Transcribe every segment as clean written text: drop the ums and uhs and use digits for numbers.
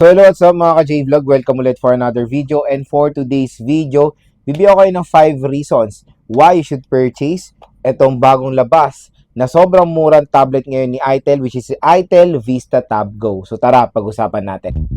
So hello, what's up mga ka-J-Vlog? Welcome ulit for another video. And for today's video, bibigyan ko kayo ng 5 reasons why you should purchase itong bagong labas na sobrang murang tablet ngayon ni ITEL, which is si ITEL Vista Tab Go. So tara, pag-usapan natin.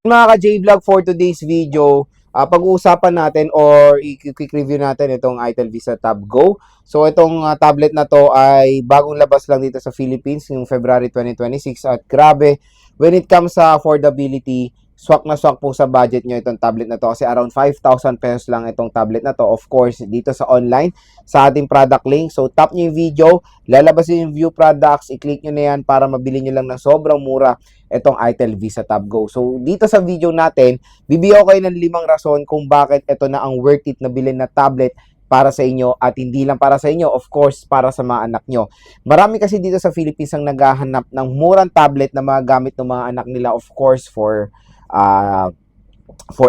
Mga ka-J-Vlog, for today's video, pag-uusapan natin or i-quick review natin itong ITEL Vista Tab Go. So itong tablet na to ay bagong labas lang dito sa Philippines yung February 2026 at grabe, when it comes sa affordability, swak na swak po sa budget nyo itong tablet na to kasi around 5,000 pesos lang itong tablet na to. Of course, dito sa online, sa ating product link. So tap nyo yung video, lalabas yung view products, i-click nyo na yan para mabili nyo lang ng sobrang mura itong ITEL Vista Tab Go. So dito sa video natin, bibigyan ko kayo ng 5 rason kung bakit ito na ang worth it na bilhin na tablet para sa inyo at hindi lang para sa inyo, of course, para sa mga anak nyo. Marami kasi dito sa Philippines ang naghahanap ng murang tablet na magagamit ng mga anak nila, of course, for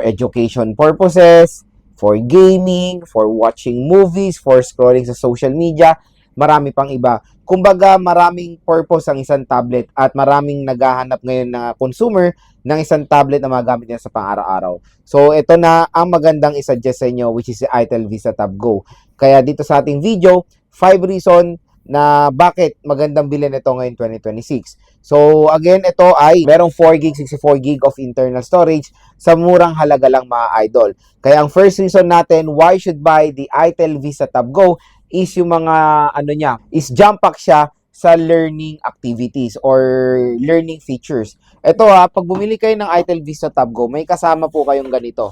education purposes, for gaming, for watching movies, for scrolling sa social media, marami pang iba. Kumbaga, maraming purpose ang isang tablet at maraming naghahanap ngayon na consumer ng isang tablet na magagamit niya sa pang-araw-araw. So, ito na ang magandang isuggest sa inyo, which is si ITEL Vista Tab Go. Kaya dito sa ating video, 5 reason na bakit magandang bilhin ito ngayon 2026. So, again, ito ay merong 4GB, 64GB of internal storage sa murang halaga lang mga idol. Kaya ang first reason natin why should buy the ITEL Vista Tab Go is yung mga is jump pack siya sa learning activities or learning features. Ito pag bumili kayo ng ITEL Vista Tab Go, may kasama po kayong ganito.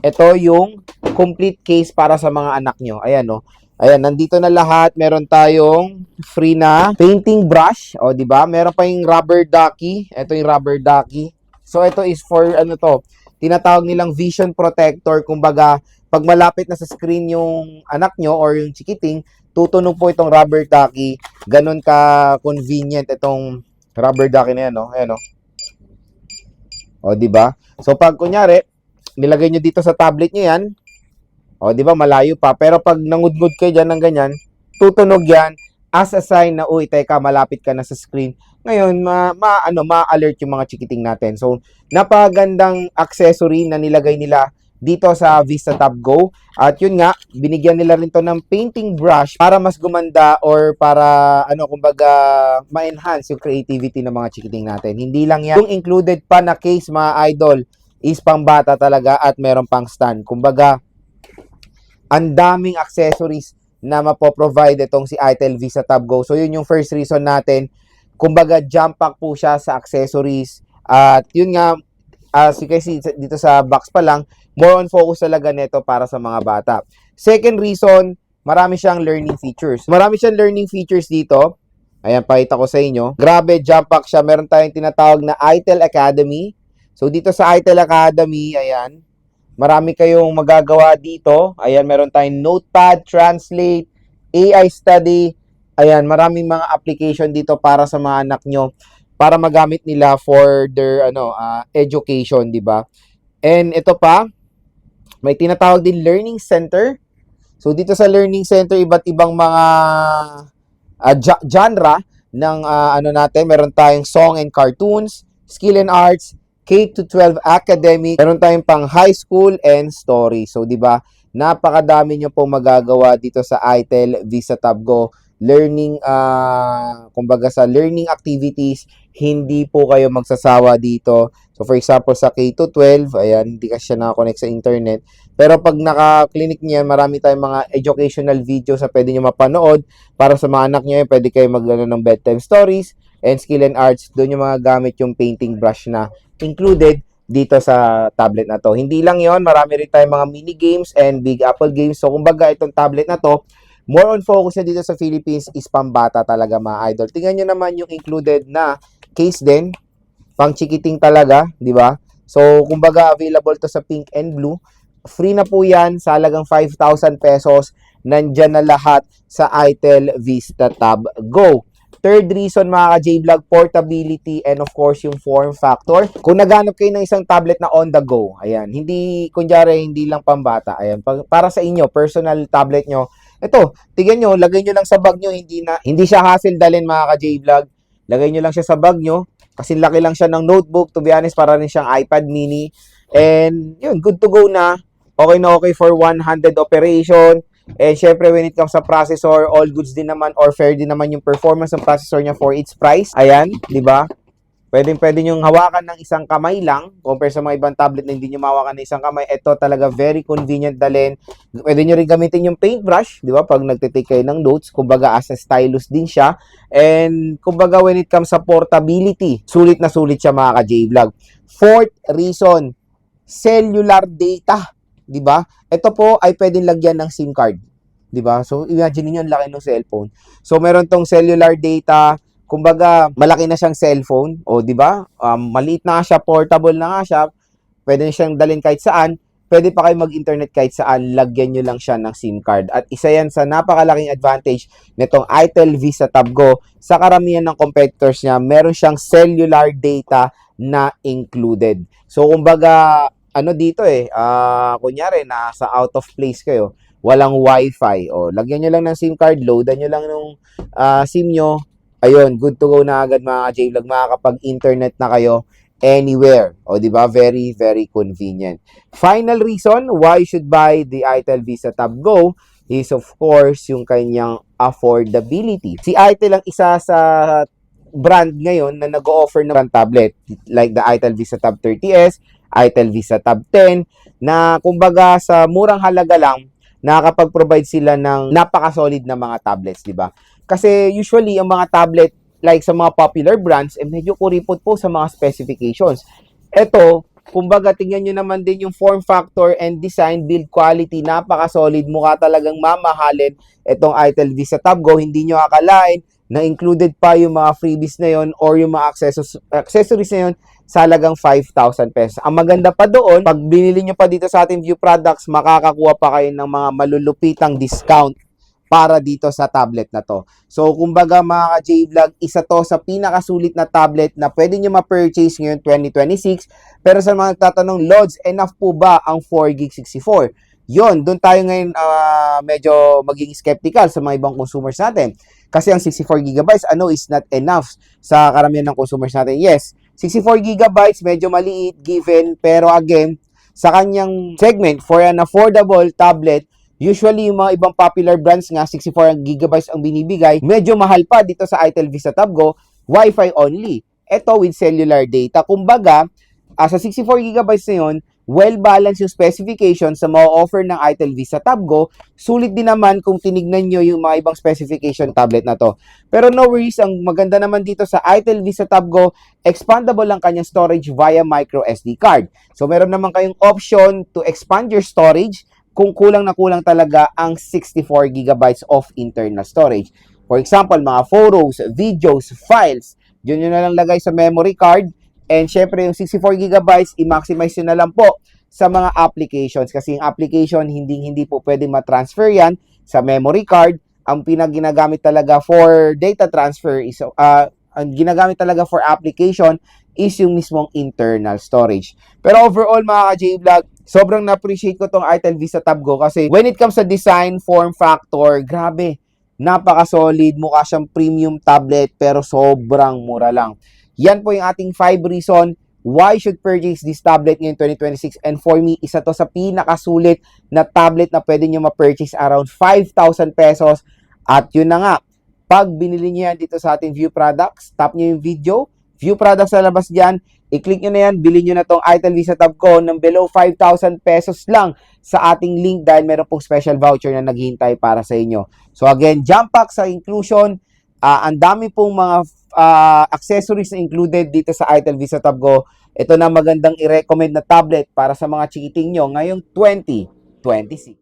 Ito yung complete case para sa mga anak nyo. Ayan Ayan, nandito na lahat. Meron tayong free na painting brush. O, di ba? Meron pa yung rubber ducky. Ito yung rubber ducky. So, ito is for, tinatawag nilang vision protector. Kumbaga, pag malapit na sa screen yung anak nyo or yung chikiting, tutunog po itong rubber ducky. Ganon ka-convenient itong rubber ducky na yan, no? Ayan, no? O, di ba? So, pag kunyari, nilagay nyo dito sa tablet nyo yan, o, di ba, malayo pa. Pero pag nangudngud kayo dyan ng ganyan, tutunog yan as a sign na, uy, teka, malapit ka na sa screen. Ngayon, ma-alert yung mga chikiting natin. So, napagandang accessory na nilagay nila dito sa Vista Tab Go. At yun nga, binigyan nila rin to ng painting brush para mas gumanda or para, kumbaga, ma-enhance yung creativity ng mga chikiting natin. Hindi lang yan. Yung included pa na case, mga idol, is pang bata talaga at meron pang stand. Kumbaga, ang daming accessories na mapoprovide itong si ITEL Vista Tab Go. So, yun yung first reason natin. Kumbaga, jump pack po siya sa accessories. At yun nga, kasi dito sa box pa lang, more on focus talaga nito para sa mga bata. Second reason, marami siyang learning features. Marami siyang learning features dito. Ayan, pakita ko sa inyo. Grabe, jump pack siya. Meron tayong tinatawag na ITEL Academy. So, dito sa ITEL Academy, ayan, marami kayong magagawa dito. Ayan, meron tayong Notepad, Translate, AI Study. Ayan, maraming mga application dito para sa mga anak nyo para magamit nila for their education, di ba? And ito pa, may tinatawag din Learning Center. So dito sa Learning Center, iba't ibang mga genre ng natin. Meron tayong song and cartoons, skill and arts, K-12 academic, meron tayong pang high school and story. So, di ba, napakadami nyo pong magagawa dito sa ITEL Vista Tab Go. Learning, kumbaga sa learning activities, hindi po kayo magsasawa dito. So, for example, sa K-12, ayan, hindi kasi siya nakakonect sa internet. Pero pag naka-clinic niyan, marami tayong mga educational videos na pwede nyo mapanood para sa mga anak nyo. Pwede kayo mag-ano ng bedtime stories and skill and arts. Doon yung mga gamit yung painting brush na included dito sa tablet na to. Hindi lang yon, marami rin tayong mga mini games and Big Apple games. So, kumbaga, itong tablet na to, more on focus na dito sa Philippines is pambata talaga, mga idol. Tingnan nyo naman yung included na case din, pang chikiting talaga, di ba? So, kumbaga, available to sa pink and blue. Free na po yan sa halagang 5,000 pesos. Nandyan na lahat sa ITEL Vista Tab Go. Third reason mga ka-J-Vlog, portability and of course yung form factor. Kung naghanap kayo ng isang tablet na on the go, ayan, hindi, kunyari, hindi lang pambata, ayan, para sa inyo, personal tablet nyo, ito, tignan nyo, lagay nyo lang sa bag nyo, hindi siya hassle dalhin mga ka-J-Vlog. Lagay nyo lang siya sa bag nyo, kasi laki lang siya ng notebook, to be honest, para rin siyang iPad mini. And yun, good to go na. Okay na okay for one-handed operation. And syempre, when it comes sa processor, all goods din naman or fair din naman yung performance ng processor niya for its price. Ayan, di ba? Pwede nyong hawakan ng isang kamay lang compare sa mga ibang tablet na hindi nyo mahawakan ng isang kamay. Ito talaga very convenient dalhin. Pwede nyo rin gamitin yung paintbrush, di ba? Pag nagtitake kayo ng notes, kumbaga as a stylus din siya. And kumbaga when it comes sa portability, sulit na sulit siya mga ka-J-Vlog. Fourth reason, cellular data. Di ba? Ito po ay pwedeng lagyan ng SIM card. Di ba? So, imagine niyo ang laki ng cellphone. So, meron tong cellular data. Kumbaga, malaki na siyang cellphone. O, di ba? Maliit na siya, portable na nga siya. Pwede na siyang dalhin kahit saan. Pwede pa kayo mag-internet kahit saan. Lagyan nyo lang siya ng SIM card. At isa yan sa napakalaking advantage nitong itel Visa Tab Go. Sa karamihan ng competitors niya, meron siyang cellular data na included. So, kumbaga, ano dito kunyari, nasa out of place kayo, walang wifi, o lagyan nyo lang ng SIM card, loadan nyo lang nung SIM nyo, ayun, good to go na agad mga J-Vlog, makakapag-internet na kayo anywhere, o diba, very, very convenient. Final reason why you should buy the itel Visa Tab Go is of course, yung kanyang affordability. Si itel ang isa sa brand ngayon na nag-o-offer ng tablet, like the itel Visa Tab 30s, itel Visa Tab 10, na kumbaga sa murang halaga lang, nakakapag-provide sila ng napaka-solid na mga tablets, di ba? Kasi usually, ang mga tablet, like sa mga popular brands, medyo kuripot po sa mga specifications. Ito, kumbaga, tingnan nyo naman din yung form factor and design, build quality, napaka-solid, mukha talagang mamahalin itong itel Visa Tab Go. Hindi nyo akalain na included pa yung mga freebies na yon or yung mga accessories na yon sa halagang 5,000 pesos. Ang maganda pa doon, pag binili nyo pa dito sa ating View Products, makakakuha pa kayo ng mga malulupitang discount para dito sa tablet na to. So, kumbaga mga ka-J-Vlog, isa to sa pinakasulit na tablet na pwede nyo ma-purchase ngayon 2026. Pero sa mga nagtatanong, Lods, enough po ba ang 4GB64? Yon, doon tayo ngayon medyo maging skeptical sa mga ibang consumers natin. Kasi ang 64GB, is not enough sa karamihan ng consumers natin. Yes, 64GB, medyo maliit given, pero again, sa kanyang segment, for an affordable tablet, usually yung mga ibang popular brands nga, 64GB ang binibigay, medyo mahal pa dito sa itel Visa Tab Go, Wi-Fi only. Ito with cellular data. Kumbaga, sa 64GB na yun, well-balanced yung specification sa ma-offer ng itel Visa Tab Go. Sulit din naman kung tinignan nyo yung mga ibang specification tablet na to. Pero no worries, ang maganda naman dito sa itel Visa Tab Go, expandable lang kanyang storage via micro SD card. So meron naman kayong option to expand your storage kung kulang na kulang talaga ang 64GB of internal storage. For example, mga photos, videos, files, yun na lang lagay sa memory card. And syempre, yung 64GB, i-maximize nyo na lang po sa mga applications. Kasi yung application, hindi po pwede ma-transfer yan sa memory card. Ang pinaginagamit talaga for data transfer is, ang ginagamit talaga for application is yung mismong internal storage. Pero overall, mga ka-J-Vlog, sobrang na-appreciate ko tong itel Visa Tab Go kasi when it comes sa design, form factor, grabe, napaka-solid, mukha siyang premium tablet pero sobrang mura lang. Yan po yung ating 5 reason why you should purchase this tablet ngayon 2026. And for me, isa to sa pinakasulit na tablet na pwede nyo ma-purchase around 5,000 pesos. At yun na nga, pag binili nyo yan dito sa ating View Products, tap nyo yung video, View Products sa labas dyan, i-click nyo na yan, bilhin nyo na tong itel Visa Tab Go ng below 5,000 pesos lang sa ating link dahil meron pong special voucher na naghihintay para sa inyo. So again, jump pack sa inclusion, ang dami pong mga accessories na included dito sa itel Visa Tab Go. Ito na magandang i-recommend na tablet para sa mga chikiting nyo ngayong 2026.